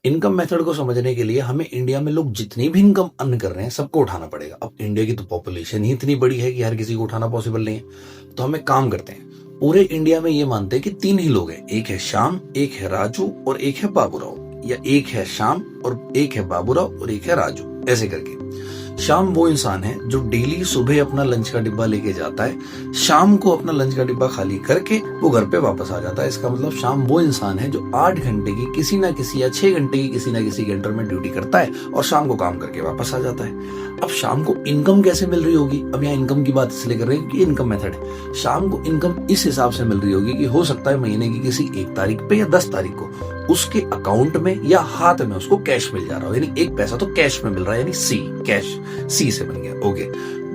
Income method को समझने के लिए हमें इंडिया में लोग जितनी भी इनकम अर्न कर रहे हैं सबको उठाना पड़ेगा। अब इंडिया की तो पॉपुलेशन ही इतनी बड़ी है कि हर किसी को उठाना पॉसिबल नहीं है। तो हमें काम करते हैं, पूरे इंडिया में ये मानते हैं कि तीन ही लोग हैं, एक है श्याम, एक है राजू और एक है बाबूराव, या एक है श्याम और एक है बाबूराव और एक है राजू, ऐसे करके। शाम वो इंसान है जो डेली सुबह अपना लंच का डिब्बा लेके जाता है, शाम को अपना लंच का डिब्बा खाली करके वो घर पे वापस आ जाता है। इसका मतलब शाम वो इंसान है जो 8 घंटे की किसी ना किसी या 6 घंटे की किसी ना किसी कैंटर में ड्यूटी करता है और शाम को काम करके वापस आ जाता है। अब शाम को इनकम कैसे मिल रही होगी? अब यहाँ इनकम की बात इसलिए कर रहे हैं कि इनकम मेथड है। शाम को इनकम इस हिसाब से मिल रही होगी कि हो सकता है महीने की किसी 1 तारीख पे या 10 तारीख को उसके अकाउंट में या हाथ में उसको कैश मिल जा रहा हो, यानी एक पैसा तो कैश में मिल रहा है, यानी सी कैश, सी से बन गया। ओके,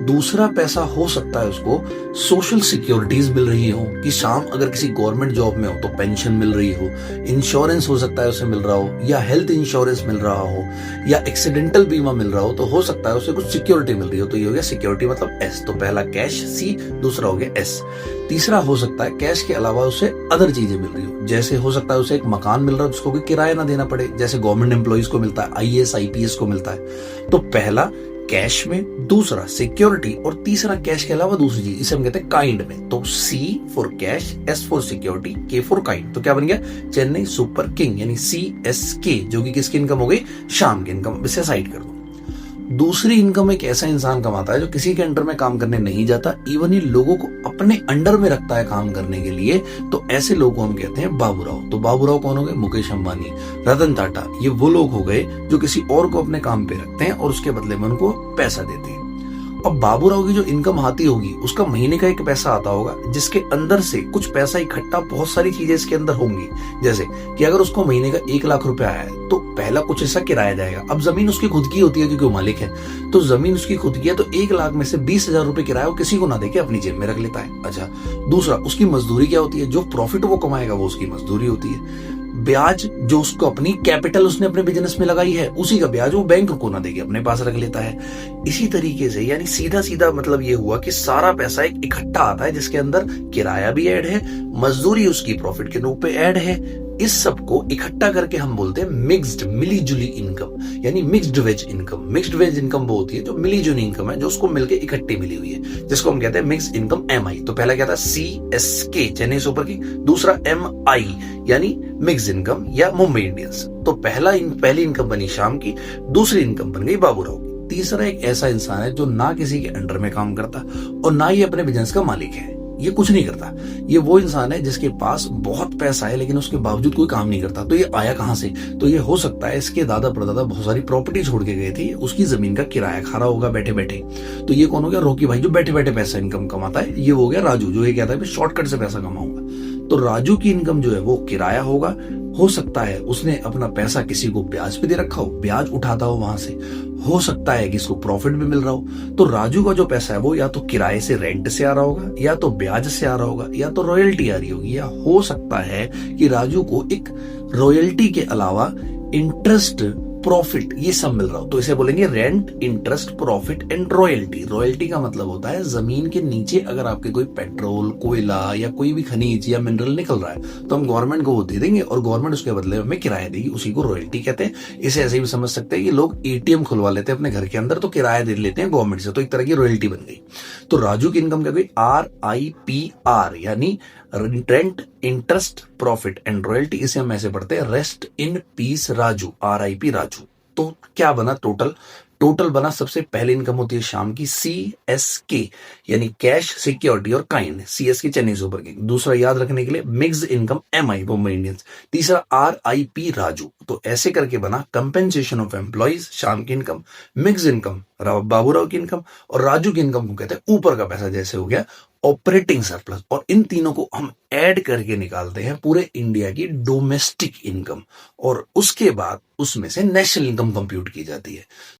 दूसरा पैसा हो सकता है उसको सोशल सिक्योरिटीज मिल रही हो, कि शाम अगर किसी गवर्नमेंट जॉब में हो तो पेंशन मिल रही हो, इंश्योरेंस हो सकता है उसे मिल रहा हो, या हेल्थ इंश्योरेंस मिल रहा हो, या एक्सीडेंटल बीमा मिल रहा हो, तो हो सकता है उसे कुछ सिक्योरिटी मिल रही हो। तो ये हो गया सिक्योरिटी मतलब एस। तो पहला कैश सी, दूसरा हो गया एस। तीसरा हो सकता है कैश के अलावा उसे अदर चीजें मिल रही हो, जैसे हो सकता है उसे एक मकान मिल रहा है जिसको कोई किराया ना देना पड़े, जैसे गवर्नमेंट एम्प्लॉइज को मिलता है, आईएएस आईपीएस को मिलता है। तो पहला कैश में, दूसरा सिक्योरिटी और तीसरा कैश के अलावा दूसरी चीज, इसे हम कहते हैं काइंड में। तो C for cash, S for security, K for kind. तो क्या बन गया? चेन्नई सुपर किंग, यानी CSK, जो कि किसकी इनकम हो गई? शाम की इनकम। इसे साइड कर दो। दूसरी इनकम एक ऐसा इंसान कमाता है जो किसी के अंडर में काम करने नहीं जाता, इवन ही लोगों को अपने अंडर में रखता है काम करने के लिए। तो ऐसे लोगों को हम कहते हैं बाबूराव। तो बाबूराव कौन हो गए? मुकेश अंबानी, रतन टाटा, ये वो लोग हो गए जो किसी और को अपने काम पे रखते हैं और उसके बदले में उनको पैसा देते हैं। अब बाबूराव की जो इनकम आती होगी उसका महीने का एक पैसा आता होगा, जिसके अंदर से कुछ पैसा इकट्ठा बहुत सारी चीजें इसके अंदर होंगी। जैसे कि अगर उसको महीने का 1 लाख रुपया आया है तो पहला कुछ ऐसा किराया जाएगा। अब जमीन उसकी खुद की होती है क्योंकि वो मालिक है, तो जमीन उसकी खुद की है, तो 1 लाख में से 20,000 रुपए किराया वो किसी को ना देके अपनी जेब में रख लेता है। अच्छा, दूसरा उसकी मजदूरी क्या होती है? जो प्रॉफिट वो कमाएगा वो उसकी मजदूरी होती है। ब्याज जो उसको अपनी कैपिटल उसने अपने बिजनेस में लगाई है उसी का ब्याज वो बैंक को ना देके अपने पास रख लेता है। इसी तरीके से यानी सीधा सीधा मतलब ये हुआ कि सारा पैसा एक इकट्ठा आता है जिसके अंदर किराया भी ऐड है, मजदूरी उसकी प्रॉफिट के रूप में ऐड है। इस सब को इकट्ठा करके हम बोलते हैं मिक्स्ड, मिली जुली इनकम, यानी mixed wage income. Mixed wage income वो होती है जो मिली जुली इनकम है, जो उसको मिलके इकट्ठी मिली हुई है, जिसको हम कहते हैं मिक्स्ड इनकम MI। तो पहला क्या था? CSK, Chennai super king. दूसरा MI यानी मिक्स्ड इनकम या मुंबई इंडियंस। तो पहली इनकम बनी शाम की, दूसरी इनकम बन गई बाबूराव की। तीसरा एक ऐसा इंसान है जो ना किसी के अंडर में काम करता और ना ही अपने बिजनेस का मालिक है, ये कुछ नहीं करता। ये वो इंसान है जिसके पास बहुत पैसा है लेकिन उसके बावजूद कोई काम नहीं करता। तो ये आया कहां से? तो ये हो सकता है इसके दादा परदादा बहुत सारी प्रॉपर्टी छोड़ के गए थे, उसकी जमीन का किराया खा रहा होगा बैठे बैठे। तो ये कौन हो गया? रॉकी भाई, जो बैठे बैठे पैसा इनकम कमाता है। ये हो गया राजू, जो ये कहता है शॉर्टकट से पैसा कमाऊंगा। तो राजू की इनकम जो है वो किराया होगा। हो सकता है उसने अपना पैसा किसी को ब्याज पे दे रखा हो, ब्याज उठाता हो वहां से। हो सकता है कि इसको प्रॉफिट भी मिल रहा हो। तो राजू का जो पैसा है वो या तो किराए से, रेंट से आ रहा होगा, या तो ब्याज से आ रहा होगा, या तो रॉयल्टी आ रही होगी, या हो सकता है कि राजू को एक रॉयल्टी के अलावा इंटरेस्ट, प्रॉफिट, ये सब मिल रहा हो। तो इसे बोलेंगे rent, interest, profit and royalty. Royalty का मतलब होता है जमीन के नीचे अगर आपके कोई पेट्रोल, कोयला या कोई भी खनिज या मिनरल निकल रहा है तो हम गवर्नमेंट को वो दे देंगे और गवर्नमेंट उसके बदले में किराया देगी, उसी को रॉयल्टी कहते हैं। इसे ऐसे भी समझ सकते हैं कि लोग ATM खुलवा लेते हैं अपने घर के अंदर तो किराया दे लेते हैं गवर्नमेंट से, तो एक तरह की रॉयल्टी बन गई। तो राजू की इनकम क्या गई? RIPR, यानी rent, interest, profit and royalty. इसे हम ऐसे पढ़ते हैं rest in peace Raju, RIP Raju. तो क्या बना टोटल बना, सबसे पहले इनकम होती है शाम की CSK, यानी कैश, सिक्योरिटी और kind. CSK Chennai super king. दूसरा याद रखने के लिए mixed income MI, Mumbai Indians. तीसरा RIP राजू। तो ऐसे करके बना कंपेंसेशन ऑफ एम्प्लॉइज, शाम की इनकम, मिक्स्ड इनकम बाबूराव की इनकम, और राजू की इनकम को कहते हैं ऊपर का पैसा, जैसे हो गया ऑपरेटिंग सरप्लस। और इन तीनों को हम ऐड करके निकालते हैं पूरे इंडिया की डोमेस्टिक इनकम, और उसके बाद उसमें से नेशनल इनकम कंप्यूट की जाती है।